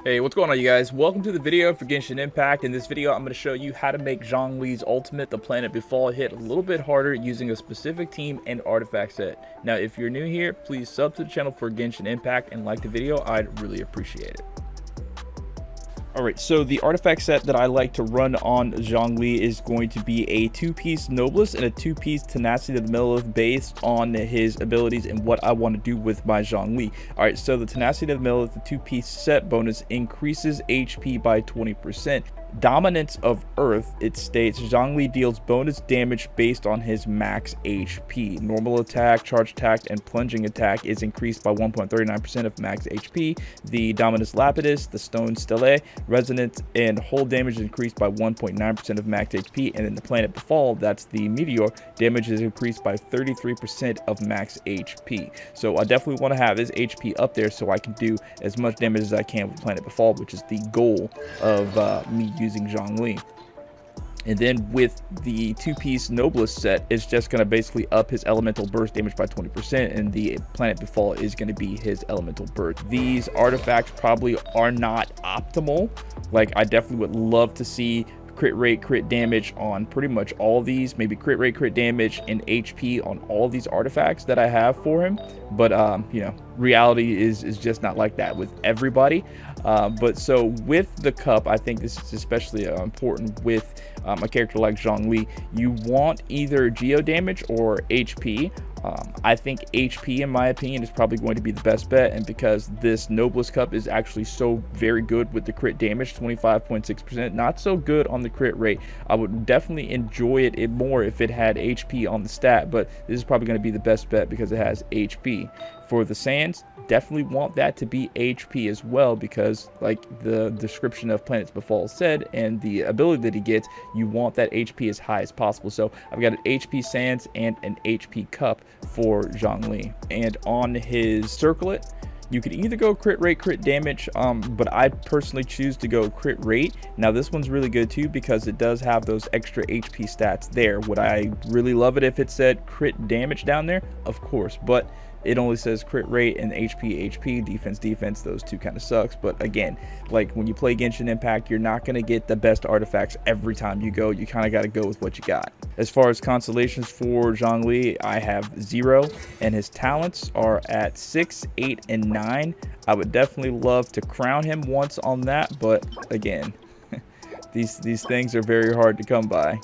Hey, what's going on, you guys? Welcome to the video for Genshin Impact. In this video, I'm going to show you how to make Zhongli's ultimate, the Planet Befall, hit a little bit harder using a specific team and artifact set. Now, if you're new here, please sub to the channel for Genshin Impact and like the video. I'd really appreciate it. Alright, so the artifact set that I like to run on Zhongli is going to be a 2-piece Noblesse and a 2-piece Tenacity of the Millelith based on his abilities and what I want to do with my Zhongli. Alright, so the Tenacity of the Millelith, the 2-piece set bonus, increases HP by 20%. Dominance of Earth, it states Zhongli deals bonus damage based on his max HP. Normal attack, charge attack, and plunging attack is increased by 1.39% of max HP. The Dominus Lapidus, the Stone Stele, resonance and hold damage is increased by 1.9% of max HP. And then the Planet Befall, that's the Meteor, damage is increased by 33% of max HP. So I definitely want to have his HP up there so I can do as much damage as I can with Planet Befall, which is the goal of me using Zhongli. And then with the 2-piece Noblesse set, it's just going to basically up his elemental burst damage by 20%, and the Planet Befall is going to be his elemental burst. These artifacts probably are not optimal. Like, I definitely would love to see crit rate, crit damage on pretty much all these, maybe crit rate, crit damage, and HP on all these artifacts that I have for him. But you know, reality is just not like that with everybody. But so with the cup, I think this is especially important with a character like Zhongli. You want either geo damage or HP. I think HP, in my opinion, is probably going to be the best bet, and because this Noblesse Cup is actually so very good with the crit damage, 25.6%, not so good on the crit rate. I would definitely enjoy it more if it had HP on the stat, but this is probably going to be the best bet because it has HP. For the Sands, definitely want that to be HP as well, because like the description of Planets Befall said, and the ability that he gets, you want that HP as high as possible. So I've got an HP Sands and an HP Cup for Zhongli. And on his Circlet, you could either go crit rate, crit damage, but I personally choose to go crit rate. Now this one's really good too because it does have those extra HP stats there. Would I really love it if it said crit damage down there? Of course, but it only says crit rate and HP, defense, those two kind of sucks. But again, like when you play Genshin Impact, you're not going to get the best artifacts every time you go. You kind of got to go with what you got. As far as constellations for Zhongli, I have 0, and his talents are at 6, 8, and 9. I would definitely love to crown him once on that, but again, these things are very hard to come by.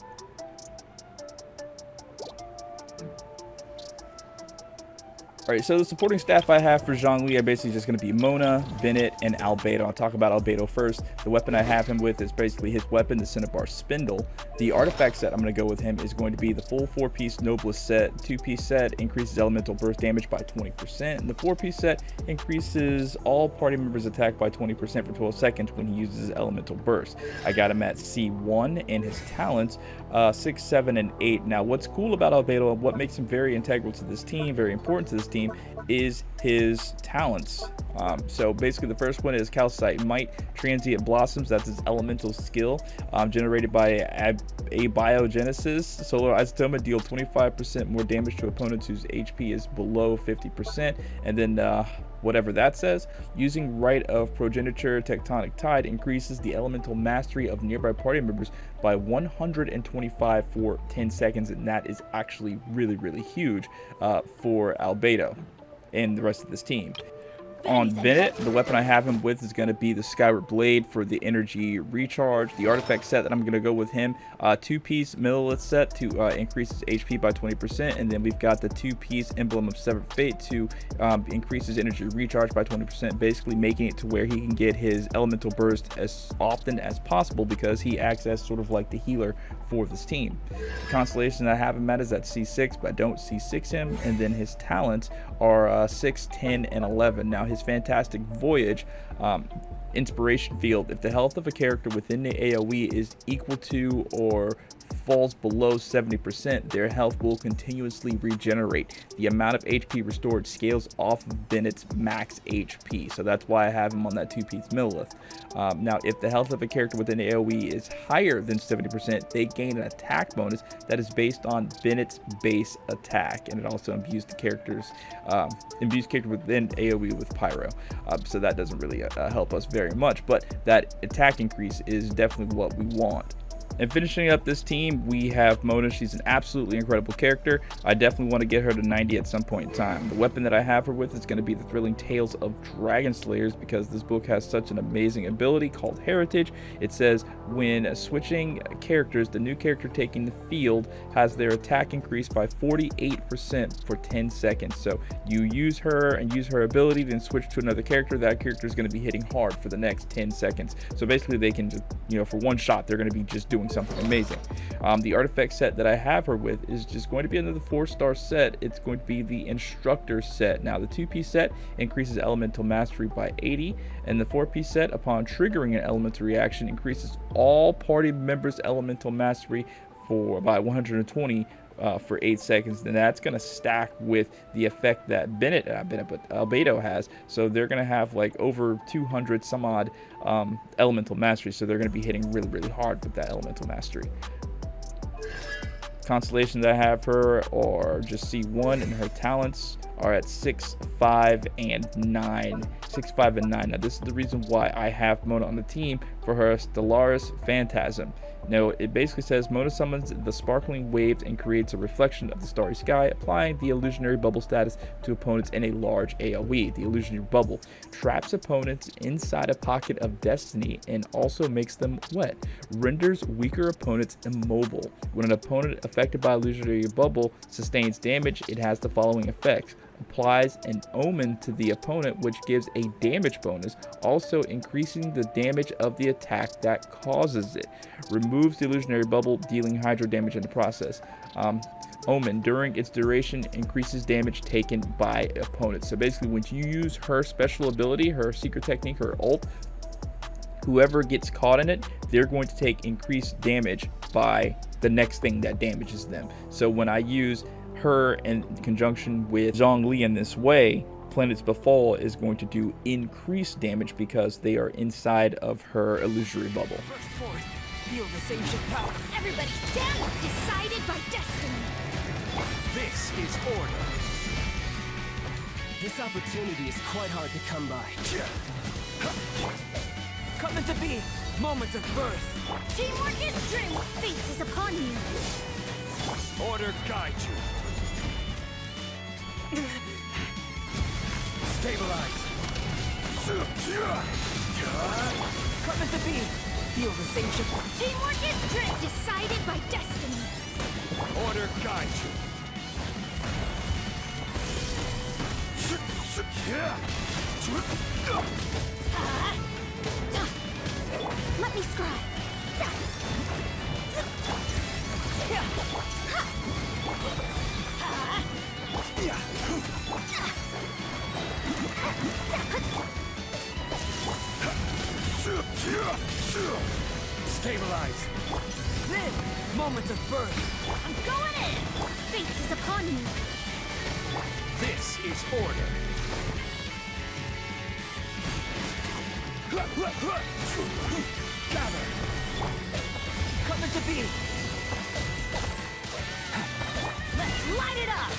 Alright, so the supporting staff I have for Zhongli are basically just going to be Mona, Bennett, and Albedo. I'll talk about Albedo first. The weapon I have him with is basically his weapon, the Cinnabar Spindle. The artifact set I'm going to go with him is going to be the full 4-piece Noblesse set. 2-piece set increases elemental burst damage by 20%. And the 4-piece set increases all party members' attack by 20% for 12 seconds when he uses his elemental burst. I got him at C1, and his talents 6, 7, and 8. Now, what's cool about Albedo and what makes him very integral to this team, very important to this team, is his talents. So basically the first one is Calcite Might, Transient Blossoms. That's his elemental skill, generated by Abiogenesis. Solar Isotoma, deal 25% more damage to opponents whose HP is below 50%. And then whatever that says, using Rite of Progeniture, Tectonic Tide increases the elemental mastery of nearby party members by 125 for 10 seconds, and that is actually really huge for Albedo and the rest of this team. On Bennett, the weapon I have him with is going to be the Skyward Blade for the energy recharge. The artifact set that I'm going to go with him, 2-piece Millelith set to increase his HP by 20%, and then we've got the 2-piece Emblem of Severed Fate to increase his energy recharge by 20%, basically making it to where he can get his elemental burst as often as possible because he acts as sort of like the healer for this team. The constellation I have him at is at C6, but I don't C6 him, and then his talents are 6, 10, and 11. Now his Fantastic Voyage Inspiration Field, if the health of a character within the AoE is equal to or falls below 70%, their health will continuously regenerate. The amount of HP restored scales off of Bennett's max HP, so that's why I have him on that 2-piece Millith. Now, if the health of a character within AoE is higher than 70%, they gain an attack bonus that is based on Bennett's base attack, and it also imbues character within AoE with Pyro. So that doesn't really help us very much, but that attack increase is definitely what we want. And finishing up this team, we have Mona. She's an absolutely incredible character. I definitely want to get her to 90 at some point in time. The weapon that I have her with is going to be the Thrilling Tales of Dragon Slayers, because this book has such an amazing ability called Heritage. It says when switching characters, the new character taking the field has their attack increased by 48% for 10 seconds. So you use her and use her ability, then switch to another character. That character is going to be hitting hard for the next 10 seconds. So basically they can just, for one shot, they're going to be just doing something amazing. The artifact set that I have her with is just going to be another 4-star set. It's going to be the Instructor set. Now, the 2-piece set increases elemental mastery by 80, and the 4-piece set, upon triggering an elemental reaction, increases all party members' elemental mastery by 120 for 8 seconds. Then that's going to stack with the effect that Albedo has. So they're going to have like over 200 some odd elemental mastery. So they're going to be hitting really, really hard with that elemental mastery. Constellations that I have her are just C1, and her talents are at 6, 5, and 9. 6, 5, and 9. Now, this is the reason why I have Mona on the team for her Stellaris Phantasm. Now, it basically says Mona summons the sparkling waves and creates a reflection of the starry sky, applying the illusionary bubble status to opponents in a large AoE. The illusionary bubble traps opponents inside a pocket of destiny and also makes them wet. Renders weaker opponents immobile. When an opponent affected by illusionary bubble sustains damage, it has the following effects. Applies an omen to the opponent, which gives a damage bonus, also increasing the damage of the attack that causes it. Removes the illusionary bubble, dealing hydro damage in the process. Omen, during its duration, increases damage taken by opponents. So basically, when you use her special ability, her secret technique, her ult, whoever gets caught in it, they're going to take increased damage by the next thing that damages them. So when I use her in conjunction with Zhongli in this way, Planet's Befall is going to do increased damage because they are inside of her illusory bubble. Feel the same ship power. Everybody stand, decided by destiny. This is order. This opportunity is quite hard to come by. Coming to be, moments of birth. Teamwork is strength. Fate is upon you. Order guide you. Stabilize. Coming to be, feel the same ship. Teamwork is strength. Decided by destiny. Order guide you. Let me scribe. Stabilize. Then, moments of birth. I'm going in. Fate is upon you. This is order. Gather. Coming to be. Let's light it up.